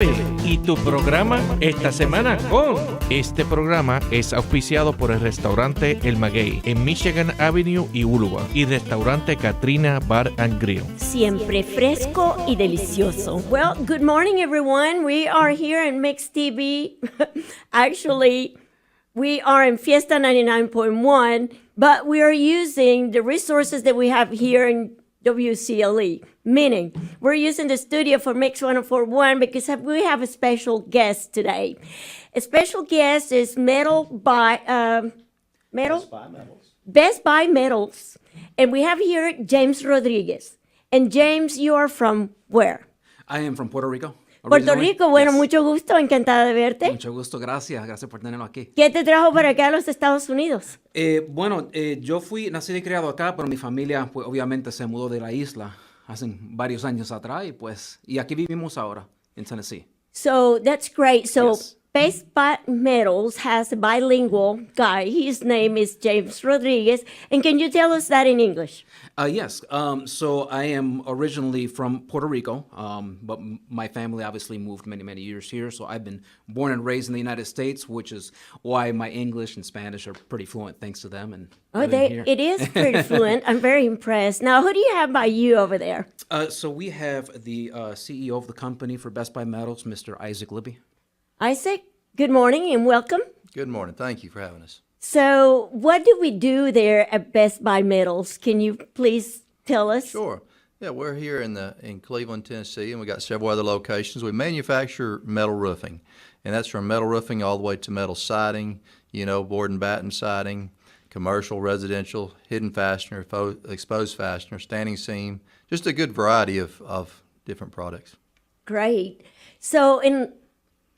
Y tu programa esta semana con... Este programa es auspiciado por el restaurante El Maguey en Michigan Avenue y Ulua y restaurante Katrina Bar and Grill. Siempre fresco y delicioso. Well, good morning, everyone. We are here in Mezcla TV. Actually, we are in Fiesta 99.1, but we are using the resources that we have here in WCLE, meaning we're using the studio for Mix 104.1 because we have a special guest today. A special guest is Best Buy Metals. And we have here James Rodriguez. And James, you are from where? I am from Puerto Rico. Puerto Rico, bueno, Yes. Mucho gusto, encantada de verte. Mucho gusto, gracias por tenerlo aquí. ¿Qué te trajo para acá a los Estados Unidos? Yo fui nacido y criado acá, pero mi familia, pues, obviamente se mudó de la isla hace varios años atrás y aquí vivimos ahora, en Tennessee. So that's great. So Yes. Best Buy Metals has a bilingual guy. His name is James Rodriguez. And can you tell us that in English? Yes. So I am originally from Puerto Rico, but my family obviously moved many years here. So I've been born and raised in the United States, which is why my English and Spanish are pretty fluent, thanks to them. And It is pretty fluent. I'm very impressed. Now, who do you have by you over there? So we have the CEO of the company for Best Buy Metals, Mr. Isaac Libby. Isaac, good morning and welcome. Good morning. Thank you for having us. So, what do we do there at Best Buy Metals? Can you please tell us? Sure. Yeah, we're here in Cleveland, Tennessee, and we got several other locations. We manufacture metal roofing, and that's from metal roofing all the way to metal siding, board and batten siding, commercial, residential, hidden fastener, exposed fastener, standing seam, just a good variety of different products. Great. So,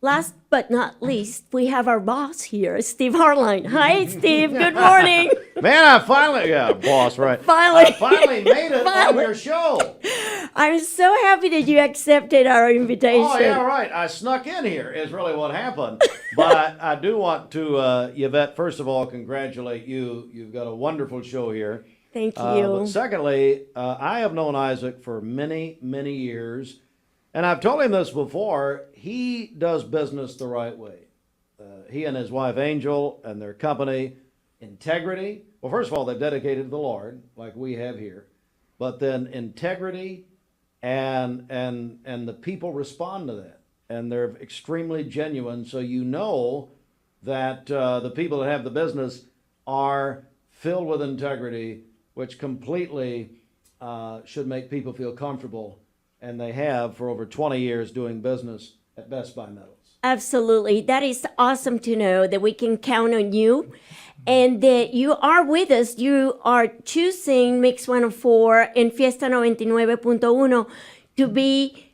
last but not least, we have our boss here, Steve Harline. Hi, Steve. Good morning. Man, boss, right. Finally. I finally made it on your show. I'm so happy that you accepted our invitation. Oh, yeah, right. I snuck in here is really what happened. But I do want to, Yvette, first of all, congratulate you. You've got a wonderful show here. Thank you. But secondly, I have known Isaac for many years. And I've told him this before, he does business the right way. He and his wife Angel and their company, integrity. Well, first of all, they're dedicated to the Lord, like we have here. But then integrity and the people respond to that. And they're extremely genuine, so you know that the people that have the business are filled with integrity, which completely should make people feel comfortable. And they have for over 20 years doing business at Best Buy Metals. Absolutely. That is awesome to know that we can count on you and that you are with us. You are choosing Mix 104 and Fiesta 99.1 to be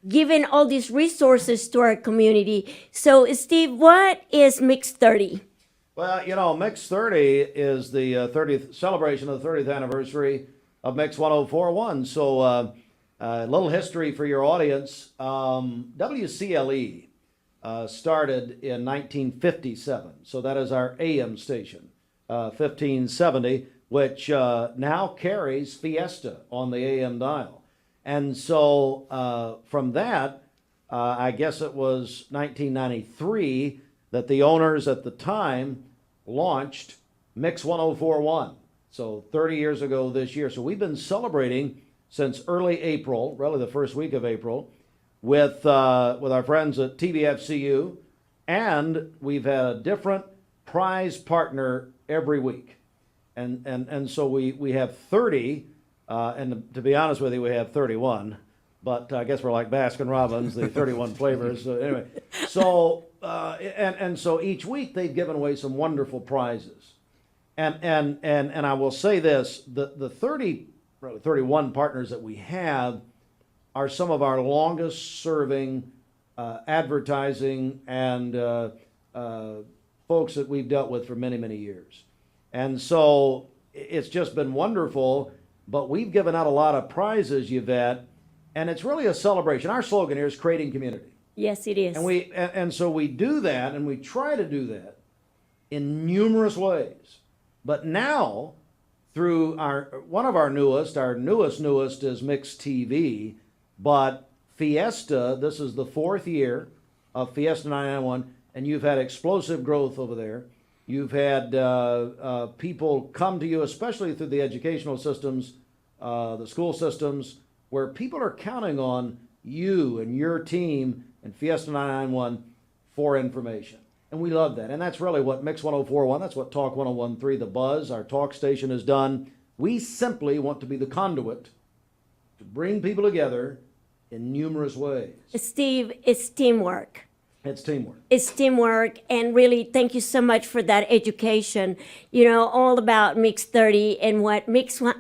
giving all these resources to our community. So, Steve, what is Mix 30? Well, Mix 30 is the 30th celebration of the 30th anniversary of Mix 104.1. So a little history for your audience. WCLE started in 1957. So that is our AM station, 1570, which now carries Fiesta on the AM dial. And so from that, I guess it was 1993 that the owners at the time launched Mix 104.1. So 30 years ago this year. So we've been celebrating since early April, really the first week of April, with our friends at TVFCU, and we've had a different prize partner every week. And so we have 30, and to be honest with you, we have 31, but I guess we're like Baskin Robbins, the 31 flavors. So anyway, so and so each week they've given away some wonderful prizes. And I will say this, the 31 partners that we have are some of our longest serving advertising and folks that we've dealt with for many years. And so it's just been wonderful, but we've given out a lot of prizes, Yvette, and it's really a celebration. Our slogan here is creating community. Yes, it is. And so we do that, and we try to do that in numerous ways. But now, through our newest is Mix TV, but Fiesta, this is the 4th year of Fiesta 99.1, and you've had explosive growth over there. You've had people come to you, especially through the educational systems, the school systems, where people are counting on you and your team and Fiesta 99.1 for information. And we love that. And that's really what Mix 104.1, that's what Talk 101.3, The Buzz, our talk station, has done. We simply want to be the conduit to bring people together in numerous ways. Steve, it's teamwork. It's teamwork. It's teamwork, and really thank you so much for that education. You know, all about Mix 30 and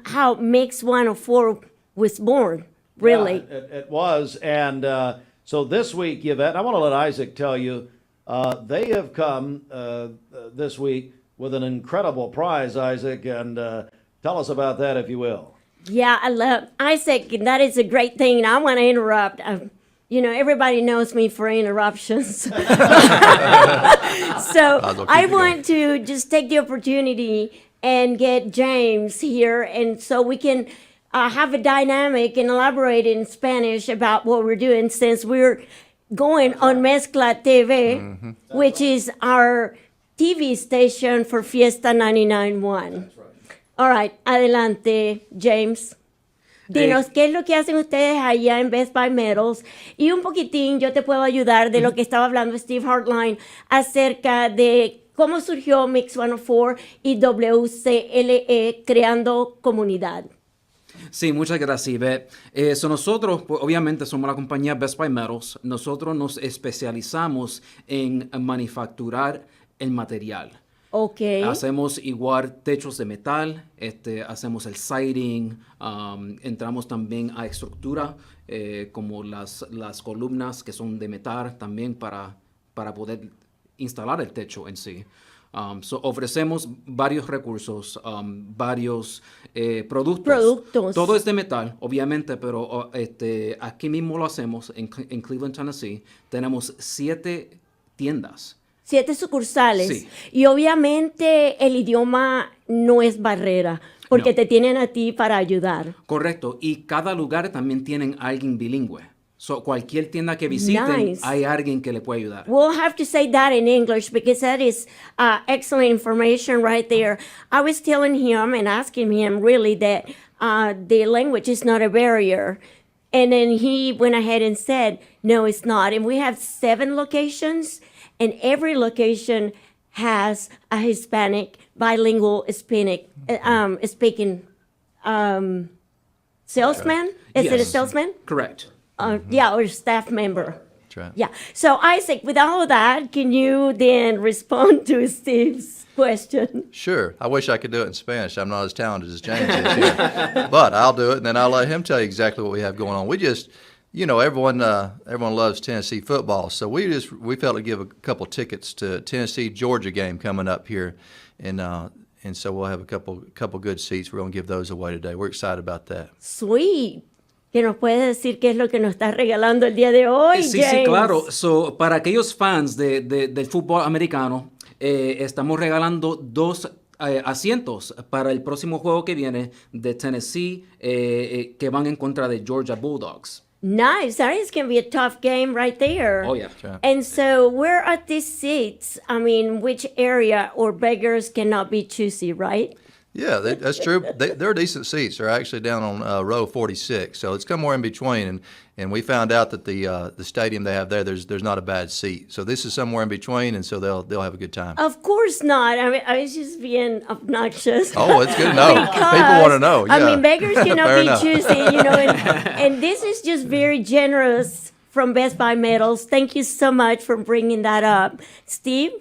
how Mix 104 was born, really. Yeah, it was. And so this week, Yvette, I want to let Isaac tell you, they have come this week with an incredible prize, Isaac, and tell us about that, if you will. Yeah, I love Isaac, and that is a great thing. And I want to interrupt. You know, everybody knows me for interruptions. So I want to just take the opportunity and get James here, and so we can have a dynamic and elaborate in Spanish about what we're doing, since we're going on Mezcla TV, which is our TV station for Fiesta 99.1. All right, adelante, James. Dinos, ¿qué es lo que hacen ustedes allá en Best Buy Metals? Y un poquitín yo te puedo ayudar de lo que estaba hablando Steve Hartline acerca de cómo surgió Mix 104 y WCLE creando comunidad. Sí, muchas gracias, Ivette. Nosotros, pues, obviamente, somos la compañía Best Buy Metals. Nosotros nos especializamos en manufacturar el material. Okay. Hacemos igual techos de metal, hacemos el siding, entramos también a estructura, como las columnas que son de metal también para poder instalar el techo en sí. Ofrecemos varios recursos, varios productos. Todo es de metal, obviamente, pero aquí mismo lo hacemos en Cleveland, Tennessee. Tenemos 7 tiendas. 7 sucursales. Sí. Y obviamente el idioma no es barrera, porque No. te tienen a ti para ayudar. Correcto. Y cada lugar también tienen alguien bilingüe. Cualquier tienda que visiten, Nice. hay alguien que le puede ayudar. We'll have to say that in English, because that is excellent information right there. I was telling him and asking him really that the language is not a barrier. And then he went ahead and said, no, it's not. And we have 7 locations, and every location has a Hispanic, bilingual speaking salesman. Is it a Yes. salesman? Correct. Yeah, or staff member. That's right. Yeah. So, Isaac, with all of that, can you then respond to Steve's question? Sure. I wish I could do it in Spanish. I'm not as talented as James is here. But I'll do it, and then I'll let him tell you exactly what we have going on. We just, you know, everyone loves Tennessee football, so we felt to give a couple tickets to Tennessee-Georgia game coming up here, and so we'll have a couple good seats. We're going to give those away today. We're excited about that. Sweet. ¿Que nos puede decir qué es lo que nos está regalando el día de hoy, Sí, James? sí, claro. Para aquellos fans del fútbol americano, estamos regalando 2 asientos para el próximo juego que viene de Tennessee, que van en contra de Georgia Bulldogs. Nice. That is going to be a tough game right there. Oh, yeah. right. And so, where are these seats? I mean, which area, or beggars cannot be choosy, right? Yeah, that's true. They're decent seats. They're actually down on row 46, so it's somewhere in between. And we found out that the stadium they have there's not a bad seat. So this is somewhere in between, and so they'll have a good time. Of course not. I mean, I was just being obnoxious. Oh, it's good to know. People want to know. Yeah. I mean, beggars cannot Fair be enough. choosy, you know, and this is just very generous from Best Buy Metals. Thank you so much for bringing that up. Steve?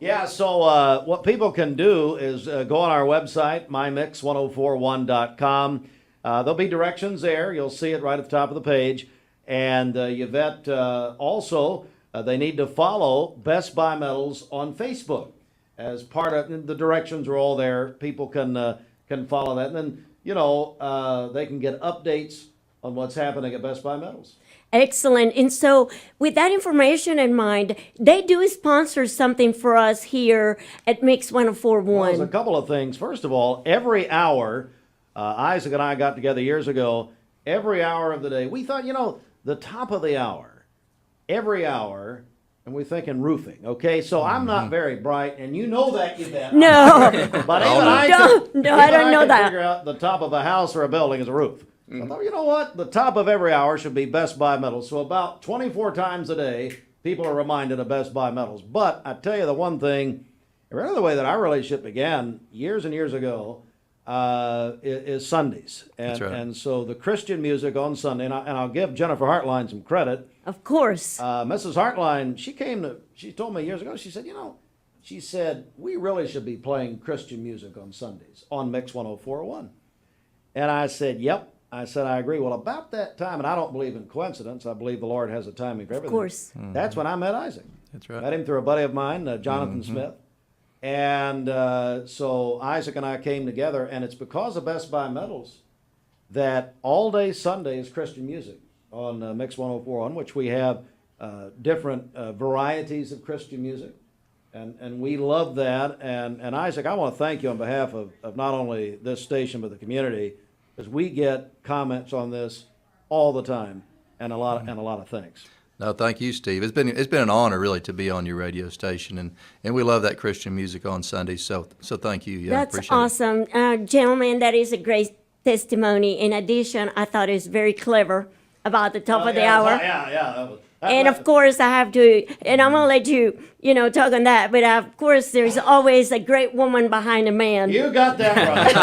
Yeah, so what people can do is go on our website, mymix1041.com. There'll be directions there. You'll see it right at the top of the page. And Yvette, also, they need to follow Best Buy Metals on Facebook. As part of the directions are all there. People can follow that. And then, you know, they can get updates on what's happening at Best Buy Metals. Excellent. And so, with that information in mind, they do sponsor something for us here at Mix Well, there's a 1041. couple of things. First of all, every hour, Isaac and I got together years ago, every hour of the day, we thought, you know, the top of the hour, every hour, and we're thinking roofing, okay? So I'm not very bright, and you know that, you bet. No. But even I don't know can that. figure out the top of a house or a building is a roof. I thought, you know what? The top of every hour should be Best Buy Metals. So about 24 times a day, people are reminded of Best Buy Metals. But I tell you the one thing, remember the way that our relationship began years and years ago is Sundays. And, That's right. and so the Christian music on Sunday, and I'll give Jennifer Hartline some credit. Of course. Mrs. Hartline, she told me years ago, she said, we really should be playing Christian music on Sundays on Mix 104.1. And I said, yep. I said, I agree. Well, about that time, and I don't believe in coincidence, I believe the Lord has a timing for everything. Of course. That's when I met Isaac. That's right. Met him through a buddy of mine, Jonathan Smith. And so Isaac and I came together, and it's because of Best Buy Metals that all day Sunday is Christian music on Mix 104.1, which we have different varieties of Christian music. And we love that. And Isaac, I want to thank you on behalf of not only this station, but the community, because we get comments on this all the time, and a lot of thanks. No, thank you, Steve. It's been an honor really to be on your radio station, and we love that Christian music on Sundays. So thank you. Yeah, That's appreciate awesome. Gentlemen, that is a great testimony. In addition, I thought it was very clever about the top of the hour. Yeah. And of course, I have to, and I'm going to let you, talk on that. But of course, there's always a great woman behind a man. You got that right.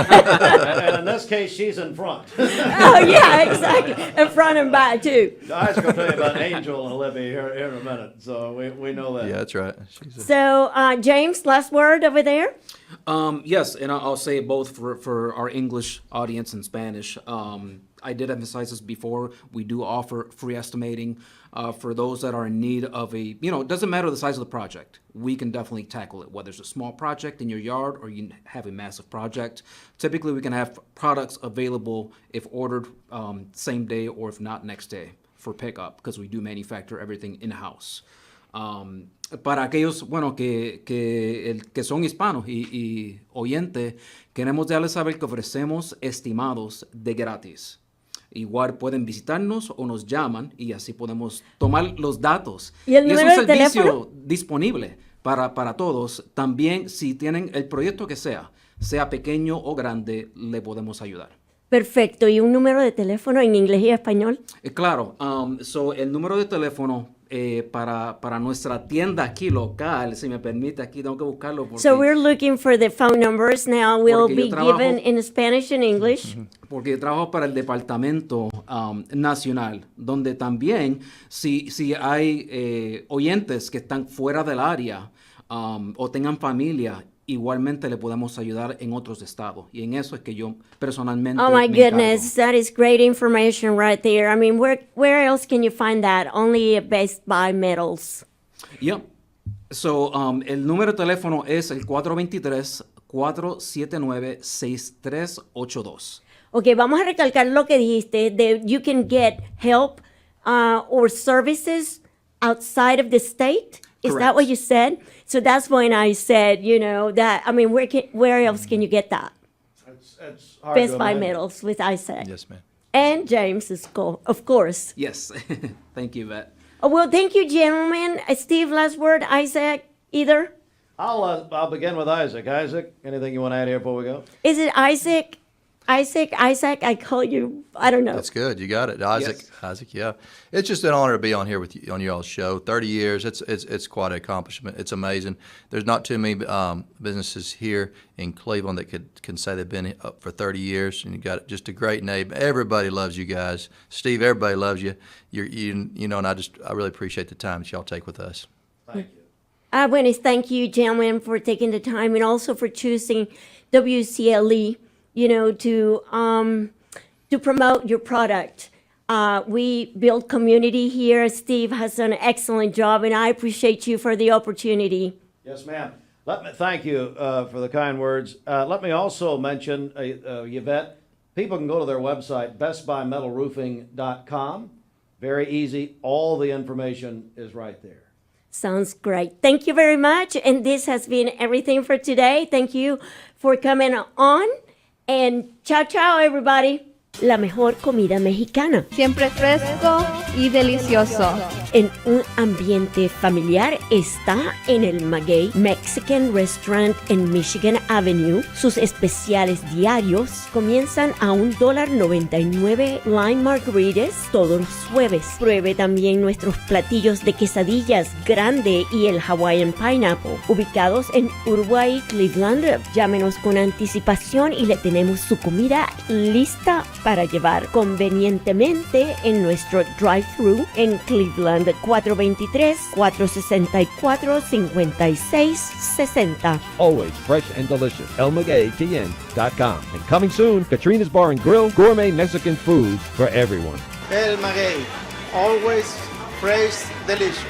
And in this case, she's in front. Oh, yeah, exactly. In front and back, too. I was going to tell you about Angel and Olivia here in a minute, so we know that. Yeah, that's right. So, James, last word over there? Yes, and I'll say it both for our English audience and Spanish. I did emphasize this before. We do offer free estimating for those that are in need of it doesn't matter the size of the project. We can definitely tackle it, whether it's a small project in your yard or you have a massive project. Typically, we can have products available if ordered same day or if not next day for pickup, because we do manufacture everything in-house. Para aquellos, que son hispanos y oyentes, queremos darles saber que ofrecemos estimados de gratis. Igual pueden visitarnos o nos llaman y así podemos tomar los datos. ¿Y el número es de un servicio teléfono? disponible para todos. También si tienen el proyecto que sea pequeño o grande, le podemos ayudar. Perfecto. ¿Y un número de teléfono en inglés y español? Claro, el número de teléfono para nuestra tienda aquí local, si me permite, aquí tengo que buscarlo. Porque, So we're looking for the phone numbers now. Will Porque be yo trabajo- given in Spanish and English. porque yo trabajo para el departamento nacional, donde también si hay oyentes que están fuera del área o tengan familia, igualmente le podemos ayudar en otros estados. Y en eso es que yo personalmente Oh my me encargo. goodness, that is great information right there. I mean, where else can you find that? Only at Best Buy Metals. Yep. So, el número de teléfono es el 423-479-6382. Okay, vamos a recalcar lo que dijiste, that you can get help or services outside of the state. Is that Correct. what you said? So that's when I said, that, I mean, where else can you get that? It's hard Best to Buy imagine. Metals with Isaac. Yes, ma'am. And James, of course. Yes. Thank you, Vet. Oh, well, thank you, gentlemen. Steve, last word. Isaac, either? I'll begin with Isaac. Isaac, anything you want to add here before we go? Is it Isaac? Isaac, I call you, I don't know. That's good. You got it, Isaac. Yes. Isaac, yeah. It's just an honor to be on here with you on y'all's show. 30 years. It's quite an accomplishment. It's amazing. There's not too many businesses here in Cleveland that can say they've been up for 30 years, and you got just a great name. Everybody loves you guys. Steve, everybody loves you. And I really appreciate the time that y'all take with us. Thank you. I want to thank you, gentlemen, for taking the time and also for choosing WCLE, to promote your product. We build community here. Steve has done an excellent job, and I appreciate you for the opportunity. Yes, ma'am. Let me thank you for the kind words. Let me also mention, Yvette, people can go to their website, bestbuymetalroofing.com. Very easy. All the information is right there. Sounds great. Thank you very much. And this has been everything for today. Thank you for coming on. And chao, chao, everybody. La mejor comida mexicana. Siempre fresco, y delicioso. En un ambiente familiar está en el Maguey Mexican Restaurant en Michigan Avenue. Sus especiales diarios comienzan a $1.99 Lime Margaritas todos los jueves. Pruebe también nuestros platillos de quesadillas grande y el Hawaiian Pineapple, ubicados en Uruguay, Cleveland. Llámenos con anticipación y le tenemos su comida lista para llevar convenientemente en nuestro drive-thru en Cleveland, 423-464-5660. Always fresh and delicious. ElMagueyTN.com. And coming soon, Katrina's Bar and Grill, gourmet Mexican food for everyone. El Maguey, always fresh, delicious.